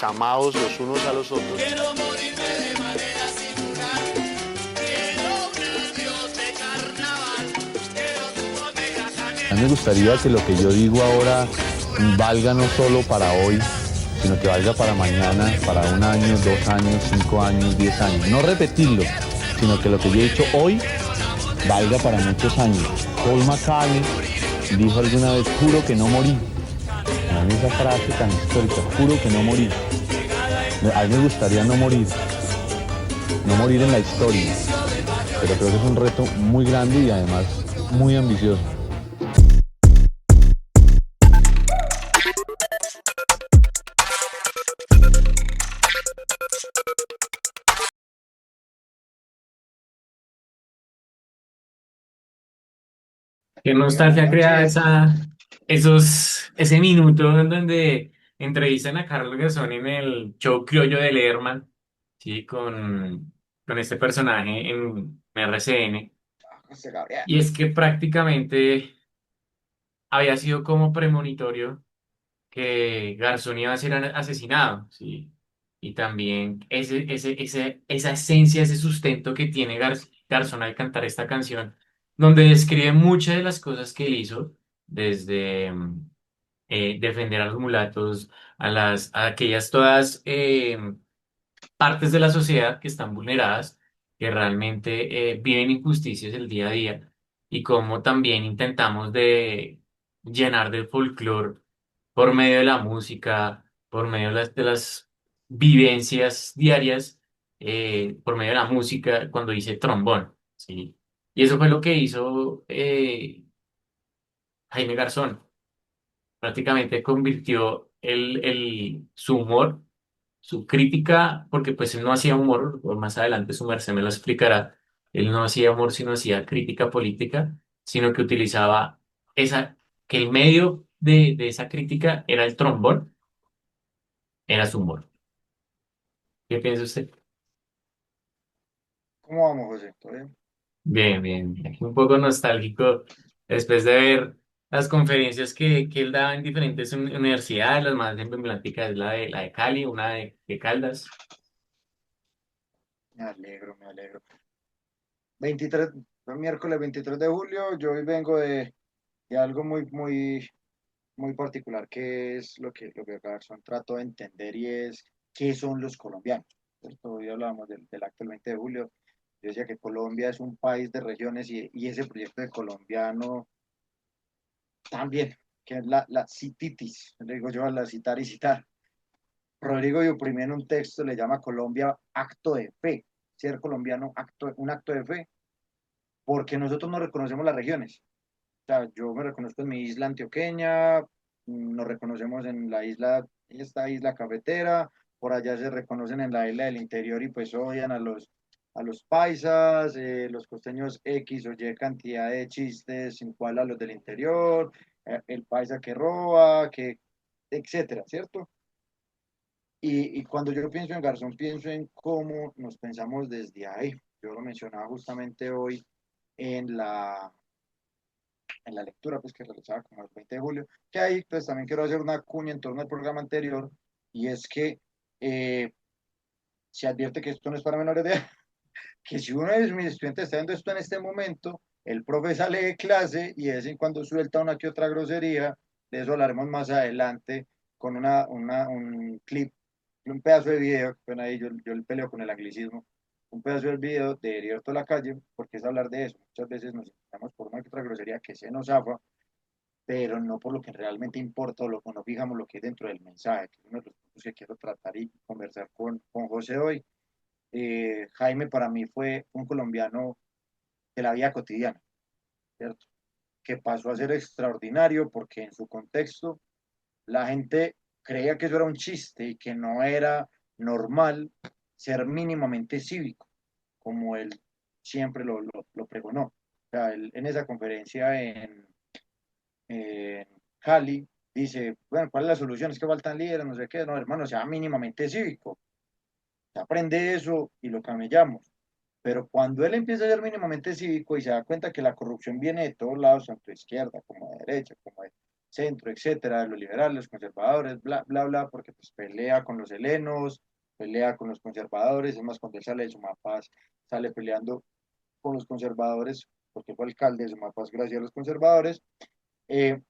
amados los unos a los otros. Quiero morirme de manera singular. Quiero un adiós de carnaval. Quiero tu botella A mí me gustaría que lo que yo digo ahora valga no solo para hoy, sino que valga para mañana, para 1 año, 2 años, 5 años, 10 años. No repetirlo, sino que lo que yo he dicho hoy valga para muchos años. Paul McCartney dijo alguna vez, juro que no morí. A mí esa frase tan histórica, juro que no morí. A mí me gustaría no morir en la historia, pero creo que es un reto muy grande y además muy ambicioso. Qué Buenas nostalgia crea noches. ese minuto en donde entrevistan a Carlos Garzón en el show criollo de Lerman, ¿sí? Con este personaje en RCN. José Gabriel. Y es que prácticamente había sido como premonitorio que Garzón iba a ser asesinado, ¿sí? Y también esa esencia, ese sustento que tiene Garzón al cantar esta canción, donde describe muchas de las cosas que él hizo, desde defender a los mulatos, a aquellas todas partes de la sociedad que están vulneradas, que realmente viven injusticias el día a día, y cómo también intentamos de llenar de folclore por medio de la música, por medio de las vivencias diarias, por medio de la música, cuando hice trombón, ¿sí? Y eso fue lo que hizo Jaime Garzón. Prácticamente convirtió su humor, su crítica, porque pues él no hacía humor, o más adelante su merced me lo explicará, él no hacía humor, sino hacía crítica política, sino que utilizaba que el medio de esa crítica era el trombón, era su humor. ¿Qué piensa usted? ¿Cómo vamos, José? ¿Todo bien? Bien, bien, aquí un poco nostálgico después de ver las conferencias que él daba en diferentes universidades, las más emblemáticas es la de Cali, una de Caldas. Me alegro, me alegro. 23, miércoles 23 de julio, yo hoy vengo de algo muy particular, que es lo que Garzón trató de entender y es qué son los colombianos, ¿cierto? Hoy hablábamos del acto del 20 de julio. Yo decía que Colombia es un país de regiones y ese proyecto de colombiano también, que es la cititis, le digo yo a la citar y citar. Rodrigo Duprimé en un texto le llama Colombia acto de fe, ser colombiano un acto de fe, porque nosotros no reconocemos las regiones. O sea, yo me reconozco en mi isla antioqueña, nos reconocemos en esta isla cafetera, por allá se reconocen en la isla del interior y pues odian a los paisas, los costeños X o Y cantidad de chistes igual a los del interior, el paisa que roba, etcétera, ¿cierto? Y cuando yo pienso en Garzón, pienso en cómo nos pensamos desde ahí. Yo lo mencionaba justamente hoy en la lectura pues, que realizaba como el 20 de julio, que ahí pues también quiero hacer una cuña en torno al programa anterior, y es que eh, se advierte que esto no es para menores de edad, que si uno de mis estudiantes está viendo esto en este momento, el profe sale de clase y de vez en cuando suelta una que otra grosería, de eso hablaremos más adelante con un clip, un pedazo de video, bueno, ahí yo el peleo con el anglicismo, un pedazo del video de Heriberto La Calle, porque es hablar de eso. Muchas veces nos intentamos por una que otra grosería que se nos zafa, pero no por lo que realmente importa o lo que nos fijamos lo que hay dentro del mensaje, que es uno de los puntos que quiero tratar y conversar con José hoy. Jaime para mí fue un colombiano de la vida cotidiana, ¿cierto? Que pasó a ser extraordinario porque en su contexto la gente creía que eso era un chiste y que no era normal ser mínimamente cívico, como él siempre lo pregonó. O sea, él, en esa conferencia en Cali dice, bueno, ¿cuál es la solución? Es que faltan líderes, no sé qué, no, hermano, sea mínimamente cívico, se aprende eso y lo camellamos. Pero cuando él empieza a ser mínimamente cívico y se da cuenta que la corrupción viene de todos lados, tanto de izquierda como de derecha, como de centro, etcétera, los liberales, los conservadores, bla, bla, bla, porque pues pelea con los helenos, pelea con los conservadores, es más, cuando él sale de Sumapaz, sale peleando con los conservadores, porque fue alcalde de Sumapaz gracias a los conservadores. Eh,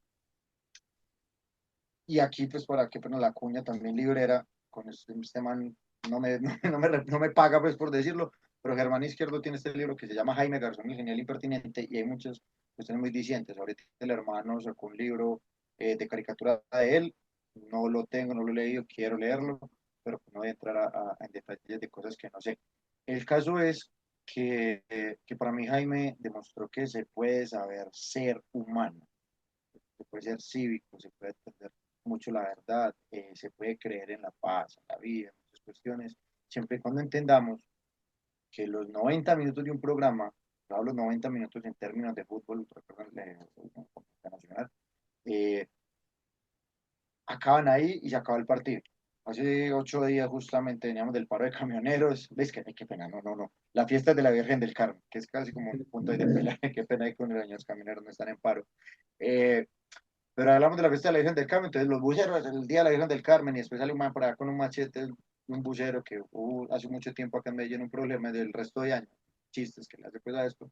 y aquí, pues, para que pena la cuña también librera, con este man no me paga, pues, por decirlo, pero Germán Izquierdo tiene este libro que se llama Jaime Garzón, el genial impertinente, y hay muchas cuestiones muy discientes. Ahorita el hermano sacó un libro de caricatura de él, no lo tengo, no lo he leído, quiero leerlo, pero no voy a entrar en detalles de cosas que no sé. El caso es que para mí Jaime demostró que se puede saber ser humano, se puede ser cívico, se puede entender mucho la verdad, se puede creer en la paz, en la vida, en muchas cuestiones, siempre y cuando entendamos que los 90 minutos de un programa, yo hablo 90 minutos en términos de fútbol internacional, eh, acaban ahí y se acaba el partido. Hace 8 días justamente veníamos del paro de camioneros. ¿Ves que qué pena? No, no, no. La fiesta es de la Virgen del Carmen, que es casi como un punto de pelea. Qué pena ahí con los camioneros no están en paro. Eh, pero hablamos de la fiesta de la Virgen del Carmen, entonces los buceros, el día de la Virgen del Carmen, y después sale un man por allá con un machete, un bucero que hubo hace mucho tiempo acá en Medellín un problema del resto de años, chistes que le hace pues a esto,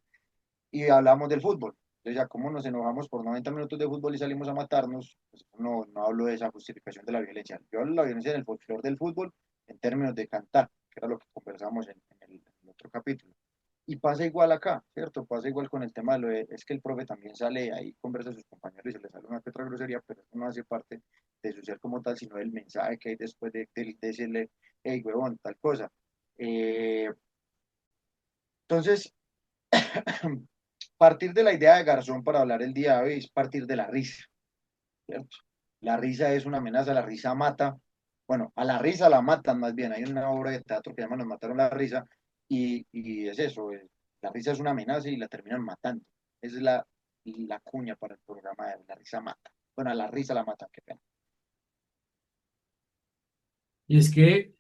y hablamos del fútbol. Entonces ya como nos enojamos por 90 minutos de fútbol y salimos a matarnos, pues no hablo de esa justificación de la violencia, yo hablo de la violencia en el folclore del fútbol en términos de cantar, que era lo que conversamos en el otro capítulo. Y pasa igual acá, ¿cierto? Pasa igual con el tema es que el profe también sale ahí, conversa a sus compañeros y se le sale una que otra grosería, pero eso no hace parte de su ser como tal, sino del mensaje que hay después de decirle, hey, huevón, tal cosa. Entonces, partir de la idea de Garzón para hablar el día de hoy es partir de la risa, ¿cierto? La risa es una amenaza, la risa mata. Bueno, a la risa la matan más bien. Hay una obra de teatro que se llama Nos mataron la risa y es eso, la risa es una amenaza y la terminan matando. Esa es la cuña para el programa de La risa mata. Bueno, a la risa la matan, qué pena. Y es que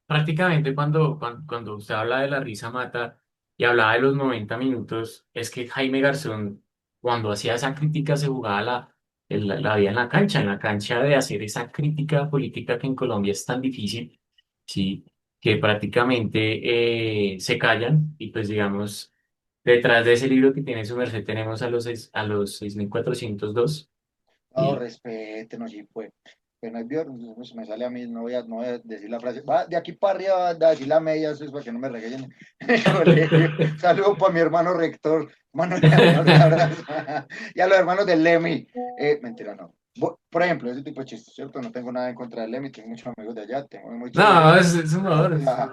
prácticamente cuando usted habla de la risa mata y hablaba de los 90 minutos, es que Jaime Garzón, cuando hacía esa crítica, se jugaba la vida en la cancha de hacer esa crítica política que en Colombia es tan difícil, ¿sí? Que prácticamente se callan y pues digamos, detrás de ese libro que tiene su merced tenemos a los 6402. No, respétenos y pues. Que no es pues, me sale a mí, no voy a decir la frase. Va, de aquí para arriba, va a decir la media, eso es para que no me regañen en el colegio. Saludo para mi hermano rector, Manuel y a los hermanos del Lemi. Mentira, no. Por ejemplo, ese tipo de chistes, ¿cierto? No tengo nada en contra del Lemi, tengo muchos amigos de allá, tengo muy chéveres. No, es un horror. Ajá.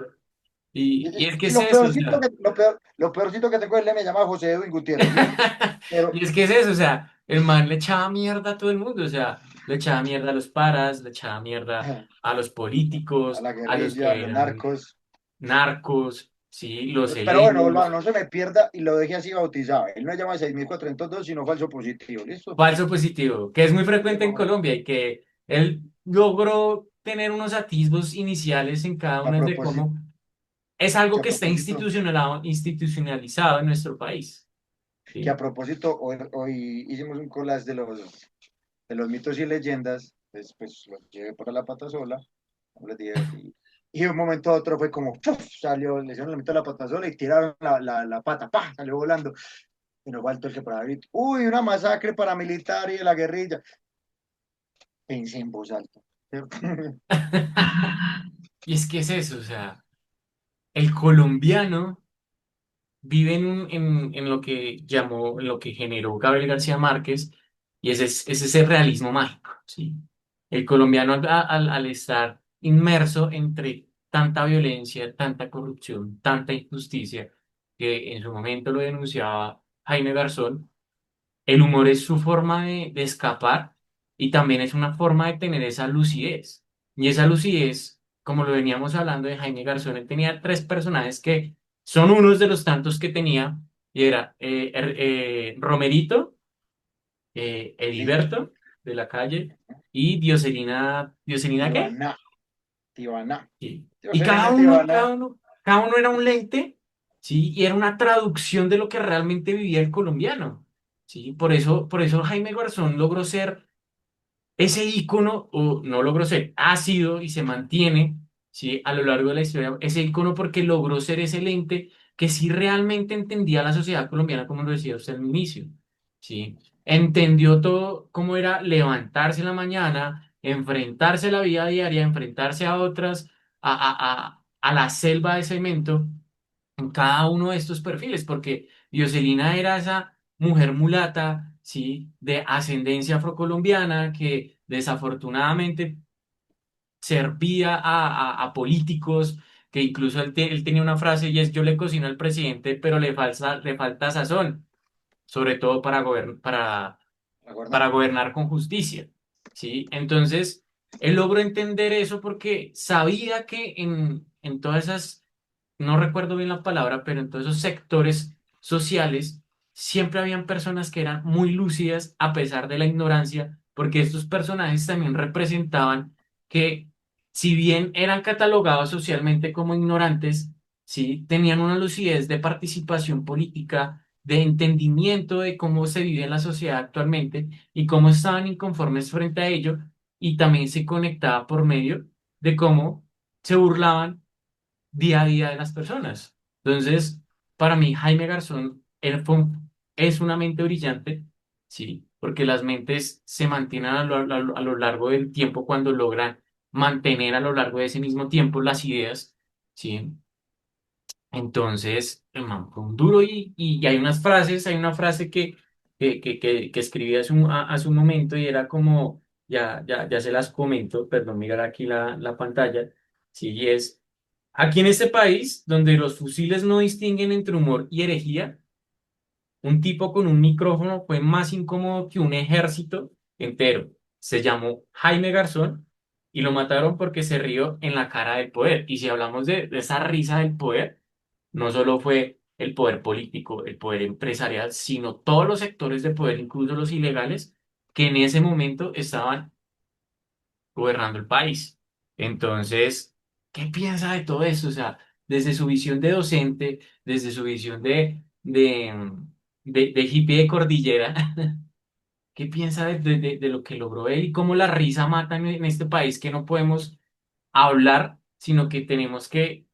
Y es que Y es lo eso, o peorcito sea. que, lo peorcito que tengo del Lemi se llama José Edwin Gutiérrez, ¿cierto? Pero, Y es que es eso, o sea, el man le echaba mierda a todo el mundo, o sea, le echaba mierda a los paras, le echaba mierda a los a políticos, la a los guerrilla, a que los eran narcos. narcos, sí, los Pero bueno, helenos, no se me pierda y lo deje así bautizado. Él no llama 6402, sino falso positivo. ¿Listo? falso positivo, que es muy Ese frecuente en bajo- Colombia y que él logró tener unos atisbos iniciales en cada A una de propósito, cómo es algo que a que está propósito, institucionalizado en nuestro país, que a ¿sí? propósito, hoy hicimos un collage de los mitos y leyendas. Pues los llevé para la pata sola. No les dije, y de un momento a otro fue como, ¡puf! Salió, le hicieron la mitad de la pata sola y tiraron la pata, ¡pah! Salió volando. Y nos faltó el que para grito, ¡uy! Una masacre paramilitar y de la guerrilla. Pensé en voz alta. ¿Cierto? Y es que es eso, o sea, el colombiano vive en lo que llamó, en lo que generó Gabriel García Márquez, y es ese realismo mágico, ¿sí? El colombiano al estar inmerso entre tanta violencia, tanta corrupción, tanta injusticia, que en su momento lo denunciaba Jaime Garzón, el humor es su forma de escapar y también es una forma de tener esa lucidez. Y esa lucidez, como lo veníamos hablando de Jaime Garzón, él tenía tres personajes que son unos de los tantos que tenía, y era Romerito, Sí, Heriberto de la calle y Dioselina, ¿Dioselina qué? Tibaná, Tibaná. Sí. Y Serena Tibaná. cada uno era un lente, ¿sí? Y era una traducción de lo que realmente vivía el colombiano, ¿sí? Por eso Jaime Garzón logró ser ese ícono, o no logró ser, ha sido y se mantiene, ¿sí? A lo largo de la historia, ese ícono porque logró ser ese lente que sí realmente entendía la sociedad colombiana, como lo decía usted al inicio, ¿sí? Entendió todo cómo era levantarse en la mañana, enfrentarse a la vida diaria, enfrentarse a otras, a la selva de cemento en cada uno de estos perfiles, porque Dioselina era esa mujer mulata, ¿sí? De ascendencia afrocolombiana que desafortunadamente servía a políticos, que incluso él tenía una frase y es: yo le cocino al presidente, pero le falta sazón, sobre todo para Aguarnar. gobernar con justicia, ¿sí? Entonces, él logró entender eso porque sabía que en todas esas, no recuerdo bien la palabra, pero en todos esos sectores sociales siempre habían personas que eran muy lúcidas a pesar de la ignorancia, porque estos personajes también representaban que, si bien eran catalogados socialmente como ignorantes, sí, tenían una lucidez de participación política, de entendimiento de cómo se vive en la sociedad actualmente y cómo estaban inconformes frente a ello, y también se conectaba por medio de cómo se burlaban día a día de las personas. Entonces, para mí, Jaime Garzón es una mente brillante, sí, porque las mentes se mantienen a lo largo del tiempo cuando logran mantener a lo largo de ese mismo tiempo las ideas, sí. Entonces, el man fue un duro, y hay unas frases, hay una frase que escribí hace un momento y era como, ya se las comento, perdón, mirar aquí la pantalla, sí, y es: aquí en este país, donde los fusiles no distinguen entre humor y herejía, un tipo con un micrófono fue más incómodo que un ejército entero. Se llamó Jaime Garzón y lo mataron porque se rió en la cara del poder. Y si hablamos de esa risa del poder, no solo fue el poder político, el poder empresarial, sino todos los sectores de poder, incluso los ilegales, que en ese momento estaban gobernando el país. Entonces, ¿qué piensa de todo eso? O sea, desde su visión de docente, desde su visión de hippie de cordillera, ¿qué piensa de lo que logró él y cómo la risa mata en este país, que no podemos hablar, sino que tenemos que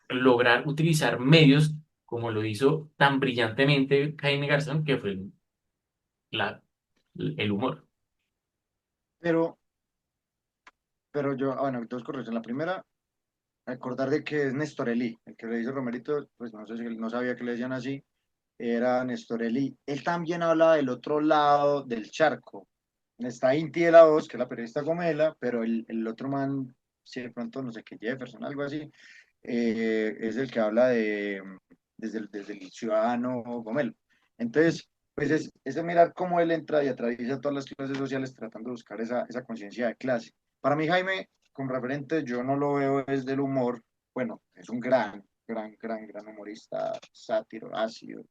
lograr utilizar medios como lo hizo tan brillantemente Jaime Garzón, que fue la, el humor? Pero, pero yo, bueno, dos correcciones. La primera, recordar de que es Néstor Elí, el que le dice Romerito, pues no sé si no sabía que le decían así, era Néstor Elí. Él también habla del otro lado del charco. Está Inti de la Voz, que es la periodista Gomela, pero el otro man, si de pronto no sé qué, Jefferson, algo así, es el que habla desde el ciudadano Gomelo. Entonces, pues es de mirar cómo él entra y atraviesa todas las clases sociales tratando de buscar esa conciencia de clase. Para mí, Jaime, como referente, yo no lo veo desde el humor. Bueno, es un gran humorista, sátiro, ácido,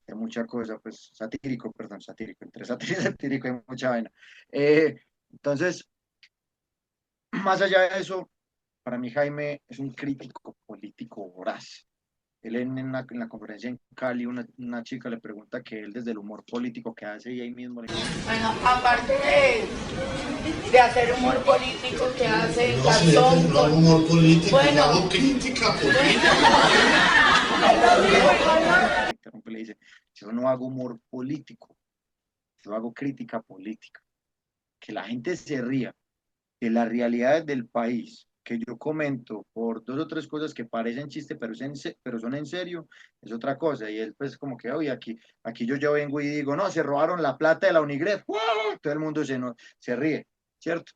de mucha cosa, pues satírico, perdón, satírico, entre satírico y satírico hay mucha vaina. Entonces, más allá de eso, para mí Jaime es un crítico político voraz. Él en la conferencia en Cali, una chica le pregunta que él desde el humor político que hace y ahí mismo le Bueno, aparte de hacer humor político que hace Garzón, No hago humor político, bueno, hago crítica política. interrumpe, le dice, yo no hago humor político, yo hago crítica política. Que la gente se ría de las realidades del país, que yo comento por dos o tres cosas que parecen chiste, pero son en serio, es otra cosa. Y él pues como que, oye, aquí yo ya vengo y digo, no, se robaron la plata de la Unigred, ¡wow! Todo el mundo se ríe, ¿cierto?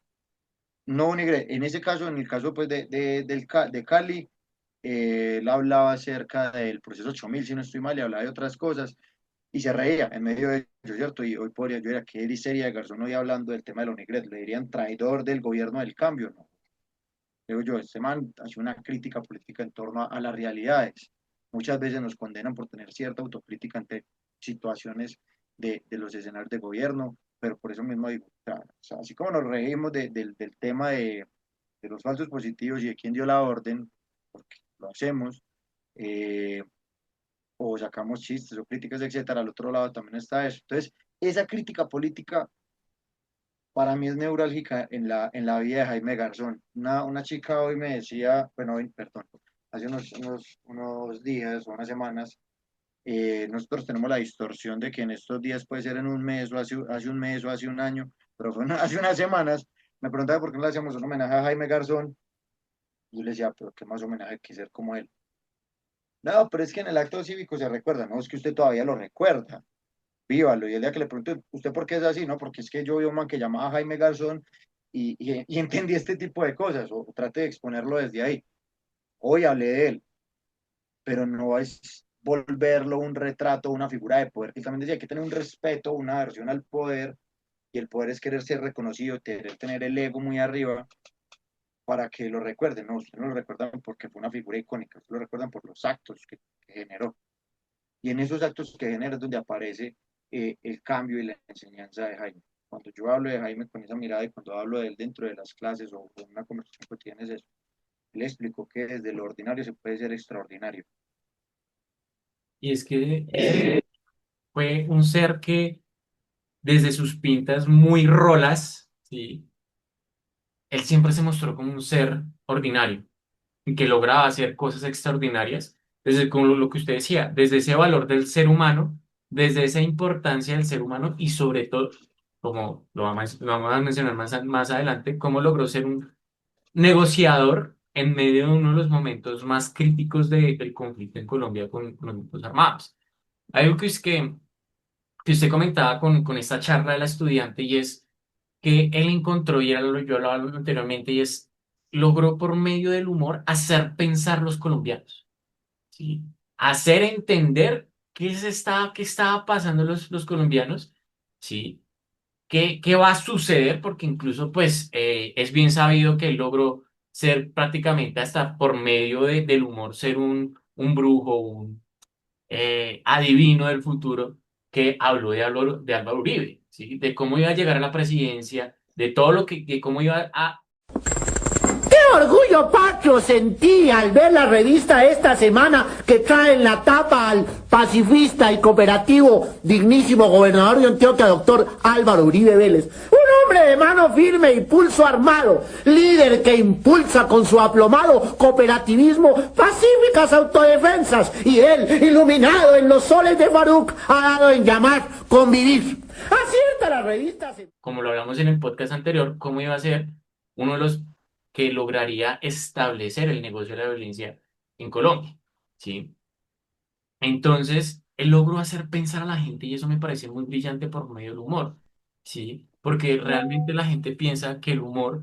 No Unigred, en ese caso, en el caso pues de Cali, él hablaba acerca del proceso 8000, si no estoy mal, y hablaba de otras cosas, y se reía en medio de ello, ¿cierto? Y hoy podría yo era que sería de Garzón hoy hablando del tema de la Unigred, le dirían traidor del gobierno del cambio, ¿no? Digo yo, este man hace una crítica política en torno a las realidades. Muchas veces nos condenan por tener cierta autocrítica ante situaciones de los escenarios de gobierno, pero por eso mismo digo, o sea, así como nos reímos del tema de los falsos positivos y de quién dio la orden, porque lo hacemos, eh, o sacamos chistes o críticas, etcétera, al otro lado también está eso. Entonces, esa crítica política para mí es neurálgica en la vida de Jaime Garzón. Una chica hoy me decía, bueno, perdón, hace unos días o unas semanas, nosotros tenemos la distorsión de que en estos días puede ser en un mes o hace un mes o hace un año, pero fue hace unas semanas, me preguntaba por qué no le hacíamos un homenaje a Jaime Garzón, y yo le decía, pero qué más homenaje que ser como él. No, pero es que en el acto cívico se recuerda, no es que usted todavía lo recuerda, vívalo. Y el día que le pregunto, ¿usted por qué es así? No, porque es que yo vi a un man que llamaba Jaime Garzón y entendí este tipo de cosas, o trate de exponerlo desde ahí. Hoy hablé de él, pero no es volverlo un retrato, una figura de poder, que él también decía, hay que tener un respeto, una aversión al poder, y el poder es querer ser reconocido, querer tener el ego muy arriba para que lo recuerden. No, ustedes no lo recuerdan porque fue una figura icónica, ustedes lo recuerdan por los actos que generó. Y en esos actos que genera es donde aparece el cambio y la enseñanza de Jaime. Cuando yo hablo de Jaime con esa mirada y cuando hablo de él dentro de las clases o en una conversación cotidiana es eso. Le explico que desde lo ordinario se puede ser extraordinario. Y es que fue un ser que desde sus pintas muy rolas, ¿sí? Él siempre se mostró como un ser ordinario y que lograba hacer cosas extraordinarias, desde como lo que usted decía, desde ese valor del ser humano, desde esa importancia del ser humano y sobre todo, como lo vamos a mencionar más adelante, cómo logró ser un negociador en medio de uno de los momentos más críticos del conflicto en Colombia con los grupos armados. Algo que usted comentaba con esta charla de la estudiante y es que él encontró, y era lo que yo hablaba anteriormente, y es, logró por medio del humor hacer pensar los colombianos, ¿sí? Hacer entender qué estaba pasando los colombianos, ¿sí? ¿Qué va a suceder? Porque incluso, pues, es bien sabido que él logró ser prácticamente hasta por medio del humor, ser un brujo, adivino del futuro que habló de Álvaro Uribe, ¿sí? De cómo iba a llegar a la presidencia, de todo lo de cómo iba a... Orgullo patrio sentí al ver la revista esta semana que trae en la tapa al pacifista y cooperativo dignísimo gobernador de Antioquia, doctor Álvaro Uribe Vélez. Un hombre de mano firme y pulso armado, líder que impulsa con su aplomado cooperativismo pacíficas autodefensas, y él, iluminado en los soles de Faruc, ha dado en llamar convivir. Acierta la revista. Como lo hablamos en el podcast anterior, cómo iba a ser uno de los que lograría establecer el negocio de la violencia en Colombia, ¿sí? Entonces, él logró hacer pensar a la gente y eso me parece muy brillante por medio del humor, ¿sí? Porque realmente la gente piensa que el humor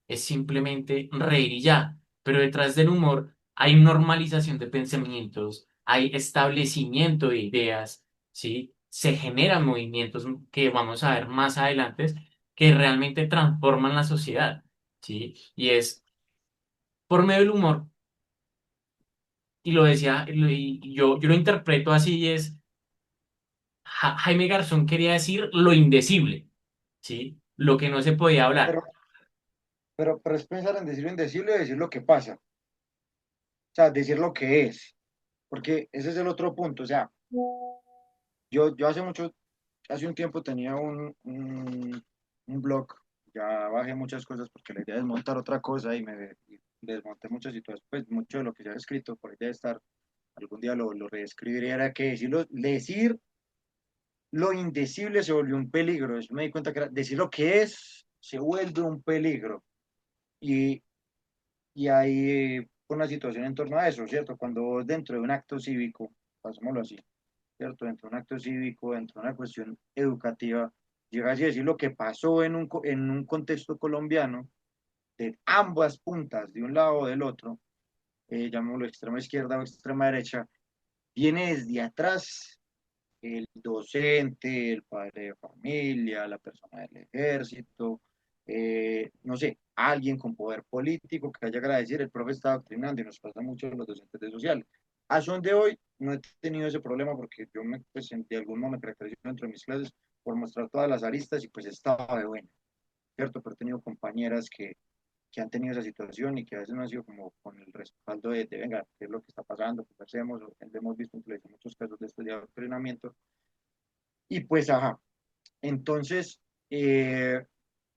es simplemente reír y ya, pero detrás del humor hay normalización de pensamientos, hay establecimiento de ideas, ¿sí? Se generan movimientos que vamos a ver más adelante que realmente transforman la sociedad, ¿sí? Y es por medio del humor, y lo decía, y yo lo interpreto así, es Jaime Garzón quería decir lo indecible, ¿sí? Lo que no se podía hablar. Pero, pero es pensar en decir lo indecible y decir lo que pasa. O sea, decir lo que es. Porque ese es el otro punto. O sea, yo hace un tiempo tenía un blog, ya bajé muchas cosas porque la idea es montar otra cosa y desmonté muchas situaciones, pues mucho de lo que ya he escrito, por idea de estar, algún día lo reescribiría, era que decir lo indecible se volvió un peligro. Eso me di cuenta que decir lo que es se vuelve un peligro. Y, y hay una situación en torno a eso, ¿cierto? Cuando vos dentro de un acto cívico, pasémoslo así, ¿cierto? Dentro de un acto cívico, dentro de una cuestión educativa, llegas a decir lo que pasó en un contexto colombiano, de ambas puntas, de un lado o del otro, llamémoslo extrema izquierda o extrema derecha, viene desde atrás el docente, el padre de familia, la persona del ejército, no sé, alguien con poder político que haya que decir, el profe está doctrinando y nos pasa mucho a los docentes de social. A son de hoy no he tenido ese problema porque yo pues, de algún modo me caracterizo dentro de mis clases por mostrar todas las aristas y pues estaba de bueno, ¿cierto? Pero he tenido compañeras que han tenido esa situación y que a veces no han sido como con el respaldo venga, ¿qué es lo que está pasando? Conversemos, o hemos visto muchos casos de este de adoctrinamiento. Y pues, ajá, entonces,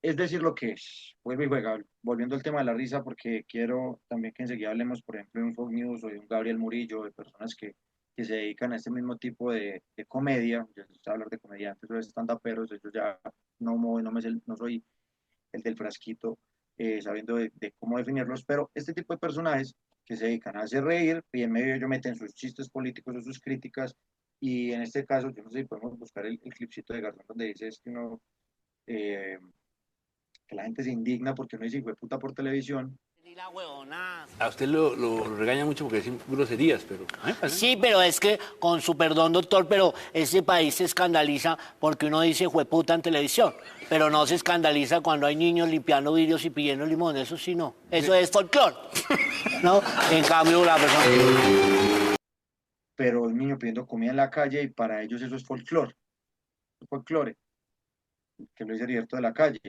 es decir lo que es. Vuelve y juega. Volviendo al tema de la risa, porque quiero también que enseguida hablemos, por ejemplo, de un Fox News o de un Gabriel Murillo, de personas que se dedican a este mismo tipo de comedia. Yo sé hablar de comediantes o de stand-uperos, ellos ya no soy el del frasquito, sabiendo de cómo definirlos, pero este tipo de personajes que se dedican a hacer reír y en medio de ello meten sus chistes políticos o sus críticas, y en este caso, yo no sé si podemos buscar el clipcito de Garzón donde dice es que uno, eh, que la gente se indigna porque uno dice hijo de puta por televisión. A usted lo regaña mucho porque dice groserías, pero a mí me parece- Sí, pero es que, con su perdón, doctor, pero este país se escandaliza porque uno dice jueputa en televisión, pero no se escandaliza cuando hay niños limpiando vidrios y pidiendo limón, eso sí no. Eso es folclore, ¿no? En cambio, la persona... Pero un niño pidiendo comida en la calle y para ellos eso es folclore, que lo dice Heriberto de la Calle.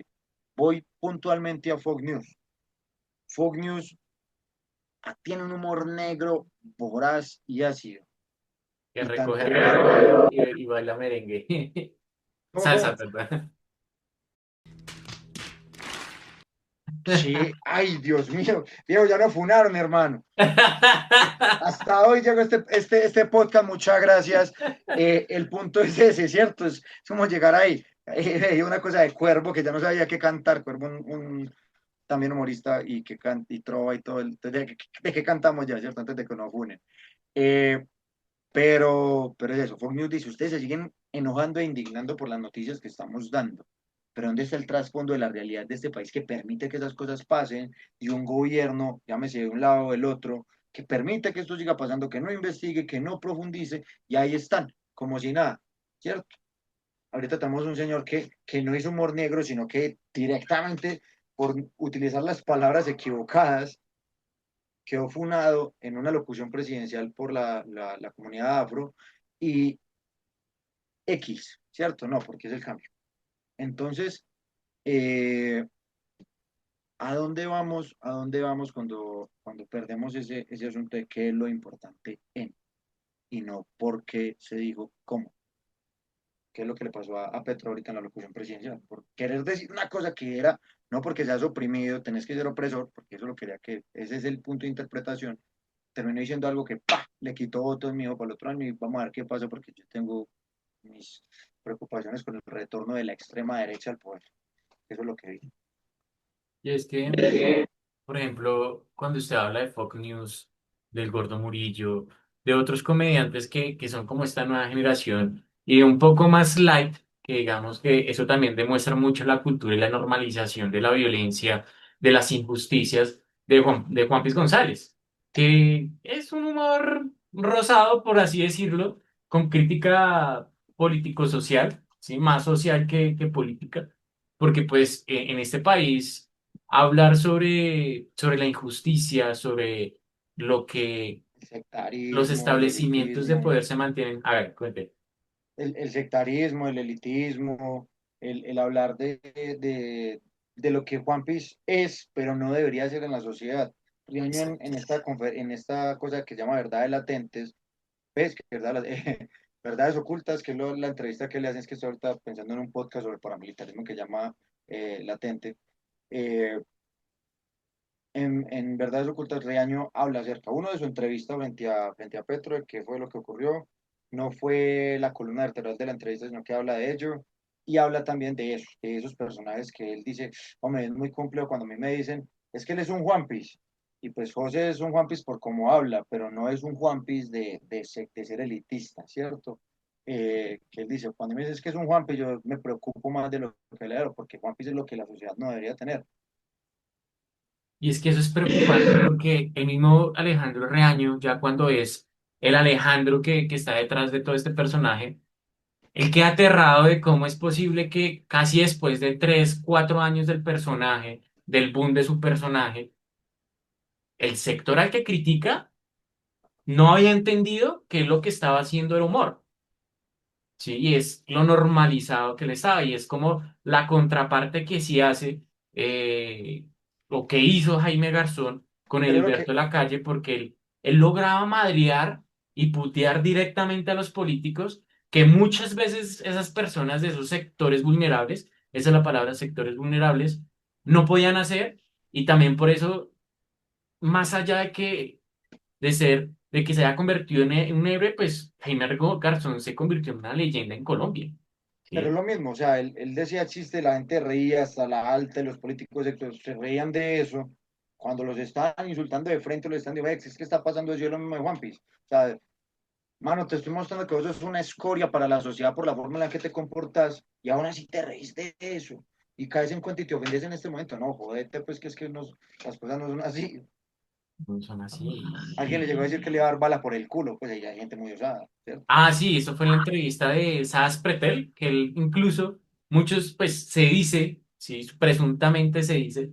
Voy puntualmente a Fox News. Fox News tiene un humor negro, voraz y ácido. Que Y recoge tanto regalo y baila merengue. Salsa, como, perdón. sí, ay, Dios mío, Diego, ya lo funaron, hermano. Hasta hoy llegó este podcast, muchas gracias. El punto es ese, ¿cierto? Es como llegar ahí. Una cosa de Cuervo, que ya no sabía qué cantar, Cuervo, también humorista y que canta y trova y todo. ¿De qué cantamos ya, cierto? Antes de que nos funen. Eh, pero es eso, Fox News dice, ustedes se siguen enojando e indignando por las noticias que estamos dando. Pero ¿dónde está el trasfondo de la realidad de este país que permite que esas cosas pasen y un gobierno, llámese de un lado o del otro, que permite que esto siga pasando, que no investigue, que no profundice, y ahí están, como si nada, ¿cierto? Ahorita tenemos un señor que no hizo humor negro, sino que directamente por utilizar las palabras equivocadas quedó funado en una locución presidencial por la comunidad afro y X, ¿cierto? No, porque es el cambio. Entonces, eh, ¿a dónde vamos? ¿A dónde vamos cuando perdemos ese asunto de qué es lo importante en y no por qué se dijo cómo? ¿Qué es lo que le pasó a Petro ahorita en la locución presidencial? Por querer decir una cosa que era, no porque seas oprimido, tenés que ser opresor, porque eso lo quería que, ese es el punto de interpretación, terminó diciendo algo que ¡pah! Le quitó votos mío para el otro año y vamos a ver qué pasa porque yo tengo mis preocupaciones con el retorno de la extrema derecha al poder. Eso es lo que vi. Y es que, por ejemplo, cuando usted habla de Fox News, del Gordo Murillo, de otros comediantes que son como esta nueva generación y un poco más light, que digamos que eso también demuestra mucho la cultura y la normalización de la violencia, de las injusticias de Juan Piz González, que es un humor rosado, por así decirlo, con crítica político-social, ¿sí? Más social que política, porque pues en este país hablar sobre la injusticia, sobre lo que El los sectarismo, el establecimientos de elitismo, poder se mantienen. A ver, cuente. el sectarismo, el elitismo, el hablar de lo que Juan Piz es, pero no debería ser en la sociedad. Riaño en esta cosa que se llama Verdades Latentes, ves que verdades ocultas, que es la entrevista que le hacen, es que estoy ahorita pensando en un podcast sobre paramilitarismo que llama Latente. Eh, en Verdades Ocultas, Riaño habla acerca, uno, de su entrevista frente a Petro, de qué fue lo que ocurrió. No fue la columna vertebral de la entrevista, sino que habla de ello. Y habla también de eso, de esos personajes que él dice, hombre, es muy complejo cuando a mí me dicen, es que él es un Juan Piz. Y pues José es un Juan Piz por cómo habla, pero no es un Juan Piz de ser elitista, ¿cierto? Que él dice, cuando me dices que es un Juan Piz, yo me preocupo más de lo que le leo, porque Juan Piz es lo que la sociedad no debería tener. Y es que eso es preocupante porque el mismo Alejandro Reaño, ya cuando es el Alejandro que está detrás de todo este personaje, él queda aterrado de cómo es posible que casi después de 3, 4 años del personaje, del boom de su personaje, el sector al que critica no había entendido que lo que estaba haciendo era humor. Sí, y es lo normalizado que le estaba, y es como la contraparte que sí hace, o que hizo Jaime Garzón con Pero lo que, Edilberto Lacalle, porque él lograba madrear y putear directamente a los políticos, que muchas veces esas personas de esos sectores vulnerables esa es la palabra, sectores vulnerables, no podían hacer, y también por eso, más allá de que se haya convertido en un héroe, pues Jaime Garzón se convirtió en una leyenda en Colombia, Pero es ¿sí? lo mismo, o sea, él decía chiste, la gente reía, hasta la alta, y los políticos se reían de eso. Cuando los estaban insultando de frente, los están diciendo, es que está pasando eso, y es lo mismo de One Piece. O sea, mano, te estoy mostrando que vos sos una escoria para la sociedad por la forma en la que te comportas, y aún así te reís de eso. Y caes en cuenta y te ofendes en este momento. No, jodete, pues que es que las cosas no son así. No son así. Alguien le llegó a decir que le iba a dar bala por el culo, pues ahí hay gente muy osada, ¿cierto? Ah, sí, eso fue en la entrevista de Sass Pretel, que él incluso, muchos, pues se dice, sí, presuntamente se dice,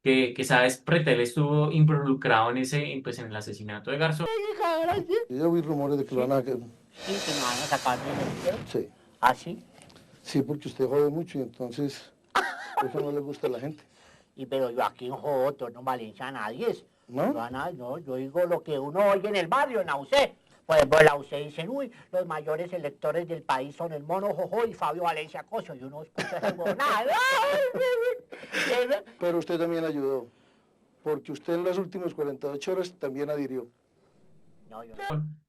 que Sass Pretel estuvo involucrado pues, en el asesinato de Garzón. Yo ya oí rumores de que lo van a... Sí, que me van a sacar del empleo. Sí, ¿Ah, sí? sí, porque usted jode mucho y entonces eso no le gusta a la gente. Y pero yo aquí en Joto no valencia a nadie. ¿No? Yo, no, yo digo lo que uno oye en el barrio, en la UC. Por ejemplo, en la UC dicen, uy, los mayores electores del país son el Mono Jojo y Fabio Valencia Coso. Y uno escucha ese huevonada. Pero usted también ayudó, porque usted en las últimas 48 horas también adhirió. No, yo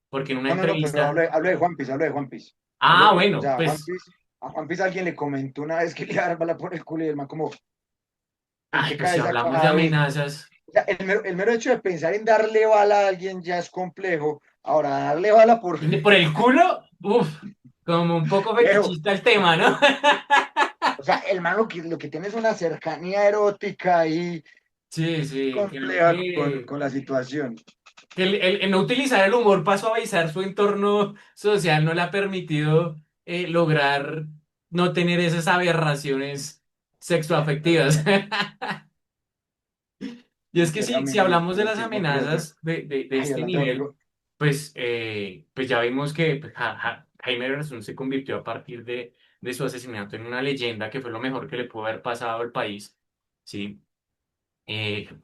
Porque en una No, pero entrevista, hablo de One Piece, hablo de One Piece. ah, O bueno, sea, pues, A One Piece alguien le comentó una vez que le iba a dar bala por el culo y el man como, ¿en ay, qué pues si cabeza hablamos de cabe? amenazas, O sea, el mero hecho de pensar en darle bala a alguien ya es complejo. Ahora, darle bala por por el culo, uff, como un poco viejo. fetichista el tema, ¿no? O sea, el man lo que tiene es una cercanía erótica y Sí, sí, compleja con la situación. que el no utilizar el humor para suavizar su entorno social no le ha permitido lograr no tener esas aberraciones sexoafectivas. Y es que A sí, mí si hablamos de lo las que yo te... amenazas de Ay, este adelante, nivel, Rodrigo. pues ya vimos que pues, Jaime Garzón se convirtió a partir de su asesinato en una leyenda que fue lo mejor que le pudo haber pasado al país, ¿sí?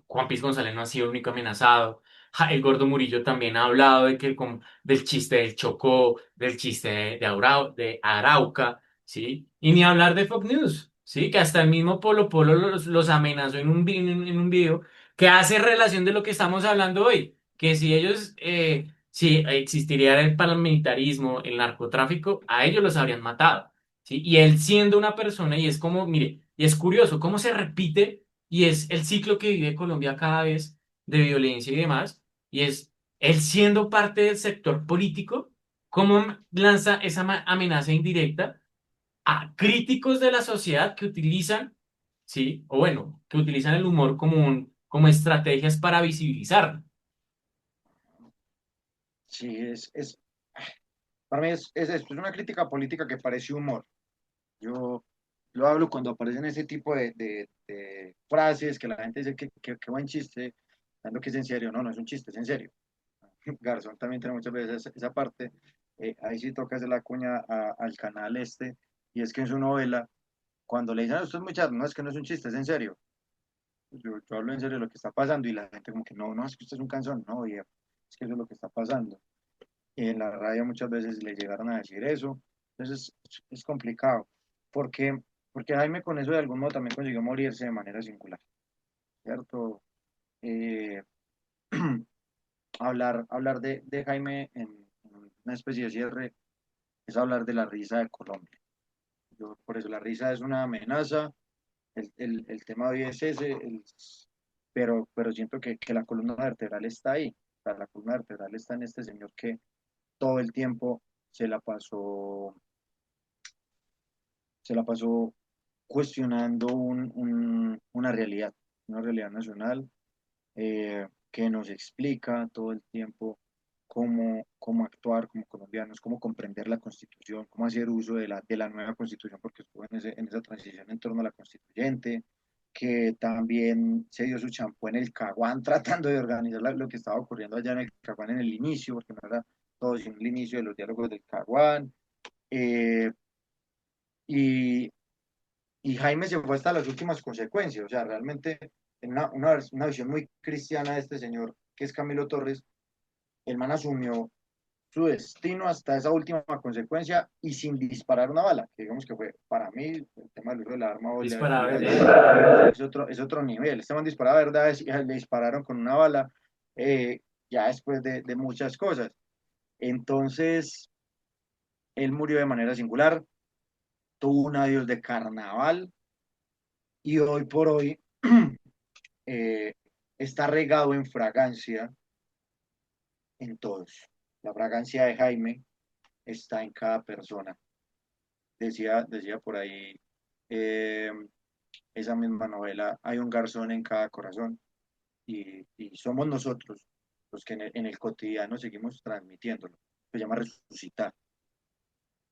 Juan Piz González no ha sido el único amenazado. El Gordo Murillo también ha hablado del chiste del Chocó, del chiste de Arauca, ¿sí? Y ni hablar de Fox News, ¿sí? Que hasta el mismo Polo Polo los amenazó en un video que hace relación de lo que estamos hablando hoy, que si existiría el paramilitarismo, el narcotráfico, a ellos los habrían matado, ¿sí? Y él siendo una persona, y es como, mire, y es curioso cómo se repite y es el ciclo que vive Colombia cada vez de violencia y demás, y es él siendo parte del sector político, cómo lanza esa amenaza indirecta a críticos de la sociedad que utilizan, sí, o bueno, que utilizan el humor como estrategias para visibilizar. Sí, para mí es esto, es una crítica política que parece humor. Yo lo hablo cuando aparecen ese tipo de frases que la gente dice que buen chiste, dando que es en serio. No, no es un chiste, es en serio. Garzón también tiene muchas veces esa parte. Ahí sí toca hacer la cuña al canal este, y es que en su novela, cuando le dicen a usted muchachos, no, es que no es un chiste, es en serio. Yo hablo en serio de lo que está pasando y la gente como que no, no, es que usted es un cansón, no, y es que eso es lo que está pasando. Y en la radio muchas veces le llegaron a decir eso, entonces es complicado, porque, porque Jaime con eso de algún modo también consiguió morirse de manera singular, ¿cierto? Eh, hablar de Jaime en una especie de cierre es hablar de la risa de Colombia. Por eso la risa es una amenaza, el tema de hoy es ese, pero siento que la columna vertebral está ahí. O sea, la columna vertebral está en este señor que todo el tiempo se la pasó, se la pasó cuestionando una realidad nacional, que nos explica todo el tiempo cómo actuar como colombianos, cómo comprender la Constitución, cómo hacer uso de la nueva Constitución, porque estuvo en esa transición en torno a la constituyente, que también se dio su champú en el Caguán tratando de organizar lo que estaba ocurriendo allá en el Caguán en el inicio, porque no era todo sino el inicio de los diálogos del Caguán. eh, y, y Jaime se fue hasta las últimas consecuencias, o sea, realmente en una visión muy cristiana de este señor, que es Camilo Torres, el man asumió su destino hasta esa última consecuencia y sin disparar una bala, que digamos que fue para mí el tema del uso de la arma o Disparada, es otro nivel. Este man disparaba verdades y le dispararon con una bala ya después de muchas cosas. Entonces, él murió de manera singular, tuvo un adiós de carnaval y hoy por hoy eh, está regado en fragancia en todos. La fragancia de Jaime está en cada persona. Decía por ahí eh, esa misma novela, hay un garzón en cada corazón y somos nosotros los que en el cotidiano seguimos transmitiéndolo. Se llama resucitar.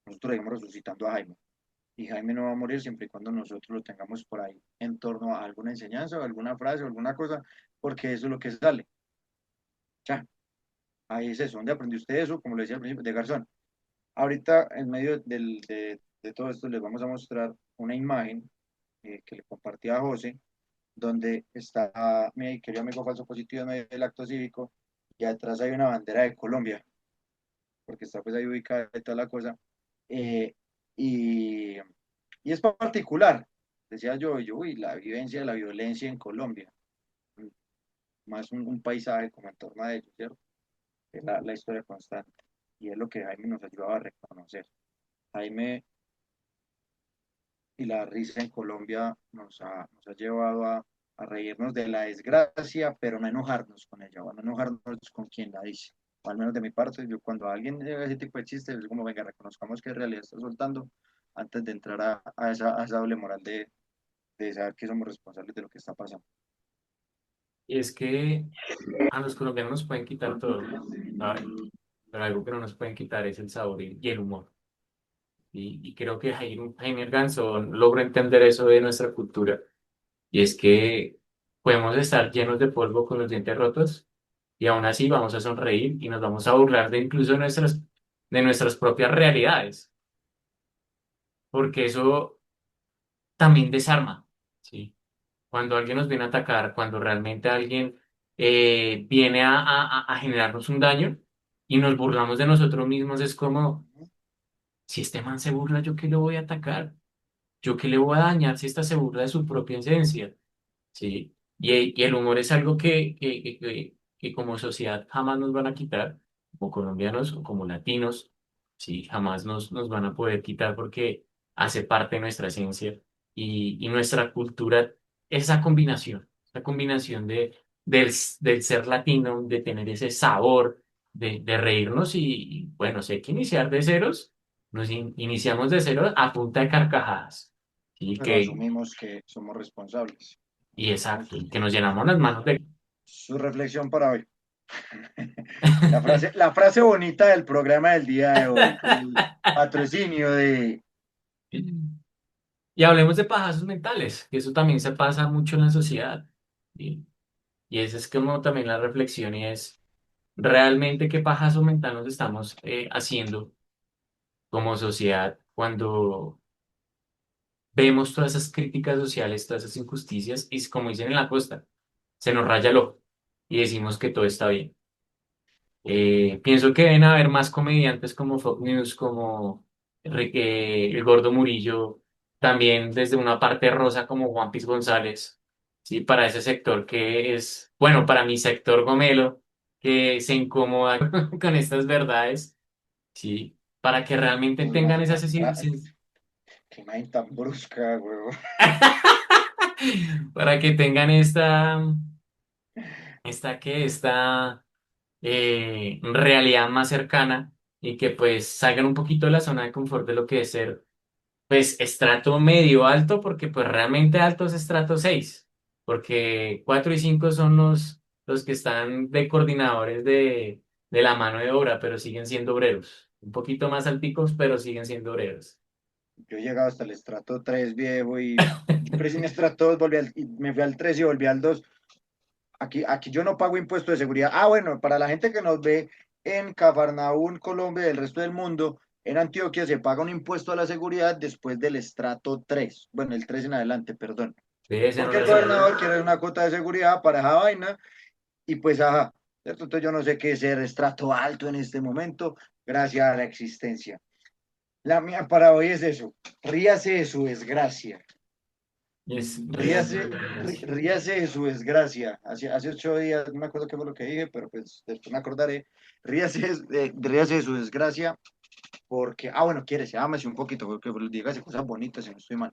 Nosotros seguimos resucitando a Jaime. Y Jaime no va a morir siempre y cuando nosotros lo tengamos por ahí en torno a alguna enseñanza o alguna frase o alguna cosa, porque eso es lo que sale. Ya, ahí es eso. ¿Dónde aprendió usted eso? Como le decía al principio, de Garzón. Ahorita, en medio de todo esto, les vamos a mostrar una imagen que le compartí a José, donde está mi querido amigo falso positivo en medio del acto cívico, y atrás hay una bandera de Colombia, porque está pues ahí ubicada y toda la cosa. Eh, y, y es particular, decía yo, uy, la vivencia de la violencia en Colombia, más un paisaje como en torno a ellos, ¿cierto? Es la historia constante, y es lo que Jaime nos ayudaba a reconocer. Jaime y la risa en Colombia nos ha llevado a reírnos de la desgracia, pero no enojarnos con ella, o no enojarnos con quien la dice. O al menos de mi parte, yo cuando alguien diga ese tipo de chistes, es como, venga, reconozcamos que en realidad está soltando antes de entrar a esa doble moral de saber que somos responsables de lo que está pasando. y es que a los colombianos nos pueden quitar todo, ¿sabes? Pero algo que no nos pueden quitar es el sabor y el humor. Y creo que Jaime Garzón logra entender eso de nuestra cultura. Y es que podemos estar llenos de polvo con los dientes rotos y aún así vamos a sonreír y nos vamos a burlar de incluso de nuestras propias realidades, porque eso también desarma, ¿sí? Cuando alguien nos viene a atacar, cuando realmente alguien viene a generarnos un daño y nos burlamos de nosotros mismos, es como, si este man se burla, ¿yo qué le voy a atacar? ¿Yo qué le voy a dañar si esta se burla de su propia esencia? ¿Sí? Y el humor es algo que como sociedad jamás nos van a quitar, como colombianos o como latinos, ¿sí? Jamás nos van a poder quitar porque hace parte de nuestra esencia y nuestra cultura, esa combinación del ser latino, de tener ese sabor, de reírnos y, bueno, si hay que iniciar de ceros, iniciamos de cero a punta de carcajadas. ¿Sí? Pero asumimos que somos responsables. Y exacto, y que nos llenamos las manos de... Su reflexión para hoy. La frase bonita del programa del día de hoy, con el patrocinio de... Y hablemos de pajazos mentales, que eso también se pasa mucho en la sociedad. Y esa es como también la reflexión y es realmente qué pajazo mental nos estamos haciendo como sociedad cuando vemos todas esas críticas sociales, todas esas injusticias y como dicen en la costa, se nos raya el ojo y decimos que todo está bien. Pienso que deben haber más comediantes como Fox News, como el Gordo Murillo, también desde una parte rosa como Juan Piz González, ¿sí? Para ese sector que es, bueno, para mi sector gomelo, que se incomoda con estas verdades, ¿sí? Para que realmente Uy, tengan esa qué imagen tan brusca, huevón. para que tengan esta realidad más cercana y que pues salgan un poquito de la zona de confort de lo que es ser pues estrato medio alto, porque pues realmente alto es estrato 6 porque 4 y 5 son los que están de coordinadores de la mano de obra, pero siguen siendo obreros. Un poquito más alticos, pero siguen siendo obreros. Yo he llegado hasta el estrato 3 viejo, y yo crecí en estrato 2, y me fui al 3 y volví al 2. Aquí yo no pago impuesto de seguridad. Ah, bueno, para la gente que nos ve en Cafarnaún, Colombia y el resto del mundo, en Antioquia se paga un impuesto a la seguridad después del estrato 3. Bueno, el 3 en adelante, perdón. Sí, ese no Porque lo el sabía. gobernador quiere una cuota de seguridad para esa vaina y pues, ajá, ¿cierto? Entonces yo no sé qué es ser estrato alto en este momento, gracias a la existencia. La mía para hoy es eso, ríase de su desgracia. Ríase de su desgracia. Hace 8 días, no me acuerdo qué fue lo que dije, pero pues después me acordaré. Ríase de su desgracia, porque, bueno, quiere, ámese un poquito, porque dígase cosas bonitas, si no estoy mal.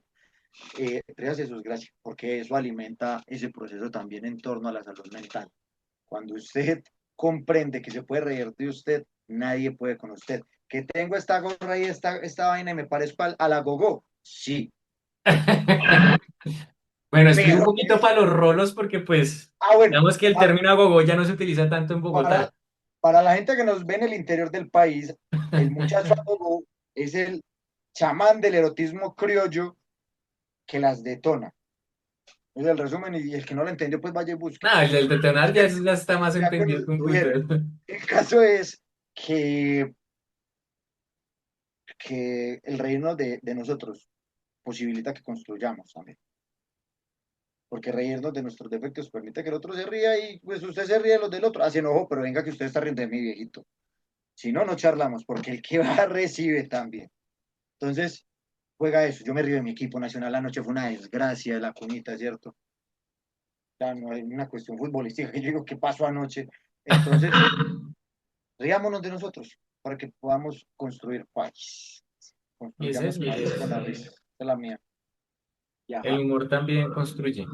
Ríase de su desgracia, porque eso alimenta ese proceso también en torno a la salud mental. Cuando usted comprende que se puede reír de usted, nadie puede con usted. Que tengo esta gorra y esta vaina y me parezco a la gogó, sí. Bueno, es que es un Pero, poquito para los rolos porque pues, bueno, digamos que el término agogó ya no se utiliza tanto en Bogotá. para, para la gente que nos ve en el interior del país, el muchacho agogó es el chamán del erotismo criollo que las detona. Es el resumen y el que no lo entendió, pues vaya y busque. No, el del detonar ya está más Ya con entendido que un puto. el caso es que el reino de nosotros posibilita que construyamos también. Porque reírnos de nuestros defectos permite que el otro se ría y pues usted se ríe de los del otro. Hace enojo, pero venga que usted está riendo de mi viejito. Si no, no charlamos, porque el que va recibe también. Entonces, juega eso. Yo me río de mi equipo nacional. Anoche fue una desgracia de la cunita, ¿cierto? Ya no hay una cuestión futbolística que yo digo, ¿qué pasó anoche? Entonces, riámonos de nosotros para que podamos construir país. Y ese Construyamos es, país con la risa. Esa es la mía. Y el ajá. humor también construye,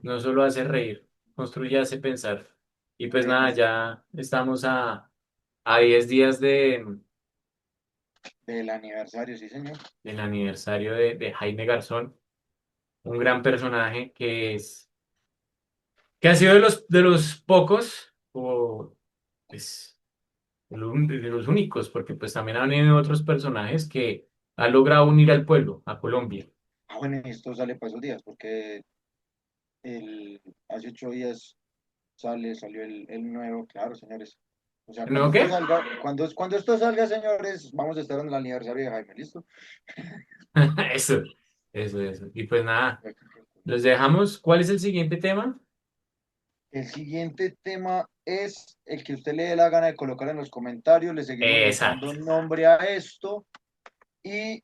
no solo hace reír, construye, hace pensar. Y pues nada, ya estamos a 10 días Del aniversario, sí, señor. del aniversario de Jaime Garzón, un gran personaje que ha sido de los pocos, o pues, de los únicos, porque pues también han habido otros personajes que han logrado unir al pueblo, a Colombia. Bueno, esto sale para esos días, porque hace 8 días salió el nuevo, claro, señores. O sea, ¿No qué? cuando esto salga, señores, vamos a estar en el aniversario de Jaime, ¿listo? Eso, eso. Y pues nada, los dejamos. ¿Cuál es el siguiente tema? El siguiente tema es el que usted le dé la gana de colocar en los comentarios. Le seguimos buscando Exacto. nombre a esto. Y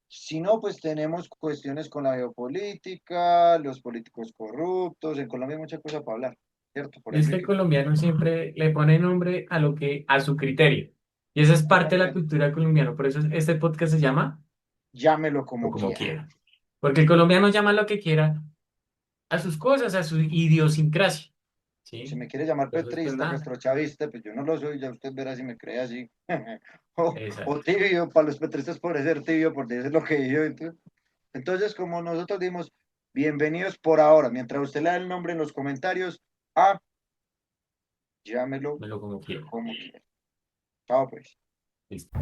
si no, pues tenemos cuestiones con la geopolítica, los políticos corruptos. En Colombia hay mucha cosa para hablar, ¿cierto? Por Y es ejemplo, que el colombiano siempre le pone nombre a a su criterio. Y esa es parte de la exactamente, cultura colombiana. Por eso este podcast se llama llámelo o como como quiera. quiera. Porque el colombiano llama lo que quiera a sus cosas, a su idiosincrasia. Si ¿Sí? me quiere llamar Entonces, pues petrista, nada. castrochavista, pues yo no lo soy, ya usted verá si me cree así. O Exacto. tibio, para los petristas puede ser tibio, porque eso es lo que yo. Entonces, como nosotros dimos, bienvenidos por ahora. Mientras usted le da el nombre en los comentarios, a llámelo Lo como quiera. como quiera. Chao, pues. Listo.